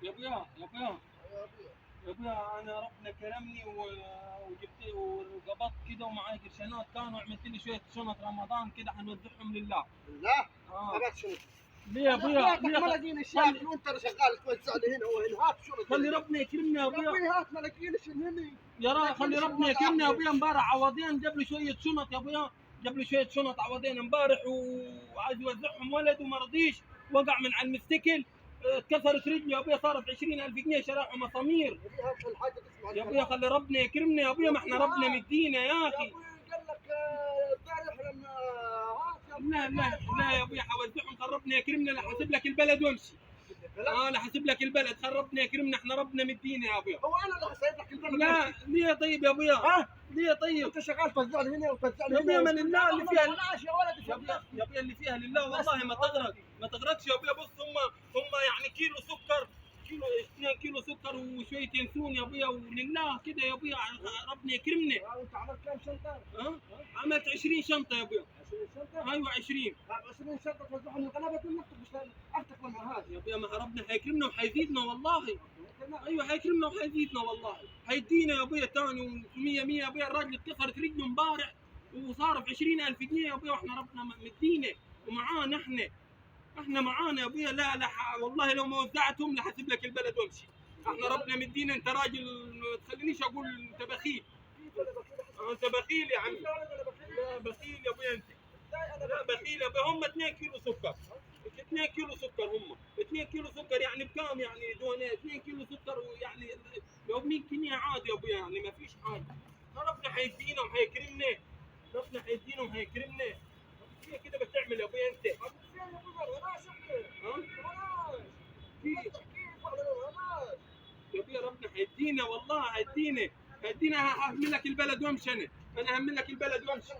يا ابويا يا ابويا يا ابويا، انا ربنا كرمني وجبت وقبضت كده ومعاي قرشينات كانوا، عملت لي شويه شنط رمضان كده حنوزعهم لله. لا اه قبض شنو؟ ليه يا ابويا؟ اخواتك ملاقين الشاكل وانت شغال توزع لي هنا وهنا، هات شنو؟ خلي ربنا يكرمني يا يا ابويا. ابوي هات ملاقين شنهني. يا خلي ربنا يكرمني يا ابويا. امبارح عوضين جاب لي شويه شنط يا ابويا، جاب لي شويه شنط عوضين امبارح وعايز يوزعهم ولد وما رضيش، وقع من على المستكل، اتكسرت رجلي يا ابويا، صارف 20,000 جنيه شراهم مسامير. يا ابويا خلي ربنا يكرمني يا ابويا، ما احنا ربنا مدينا يا اخي. يا ابوي قال لك امبارح لما هات يا ابوي. لا يا ابويا حوزعهم، خل ربنا يكرمنا، لا حاسب لك البلد وامشي. لا حاسب لك البلد، خل ربنا يكرمنا، احنا ربنا مدينا يا ابويا. هو انا اللي حسيت لك البلد؟ لا ليه طيب يا ابويا؟ ها؟ ليه طيب؟ انت شغال توزع لي هنا وتوزع لي يا هنا ابويا من الله اللي فيها. يا ولد يا ابويا يا ابويا اللي فيها لله والله ما تغرق، ما تغرقش يا ابويا. بص هم يعني كيلو سكر، كيلو 2 كيلو سكر وشويه ينسون يا ابويا، ولله كده يا ابويا ربنا يكرمنا. انت عملت كم شنطه؟ ها؟ عملت 20 شنطه يا ابويا. 20 شنطه؟ ايوه 20. 20 شنطه توزعهم من غلبة النقطه مش افتك لما هذا يا ابويا ما ربنا حيكرمنا وحيزيدنا والله. ايوه حيكرمنا وحيزيدنا والله، حيدينا يا ابويا تاني و100 100 يا ابويا. الراجل اتكسرت رجله امبارح وصارف 20,000 جنيه يا ابويا، واحنا ربنا مدينا ومعانا احنا معانا يا ابويا. لا والله لو ما وزعتهم لحسب لك البلد وامشي. احنا ربنا مدينا، انت راجل ما تخلينيش اقول انت بخيل. انت بخيل يا عمي. لا بخيل يا ابويا انت. لا بخيل يا ابويا. هم 2 كيلو سكر، 2 كيلو سكر، هم 2 كيلو سكر يعني بكام يعني دوني 2 كيلو سكر، ويعني لو ب 100 جنيه عادي يا ابويا، يعني ما فيش حاجه. ربنا حيدينا وحيكرمنا، ربنا حيدينا وحيكرمنا. هي كده بتعمل يا ابويا انت. يا ابويا ربنا حيدينا والله، حيدينا هعمل لك البلد وامشي. انا هعمل لك البلد وامشي.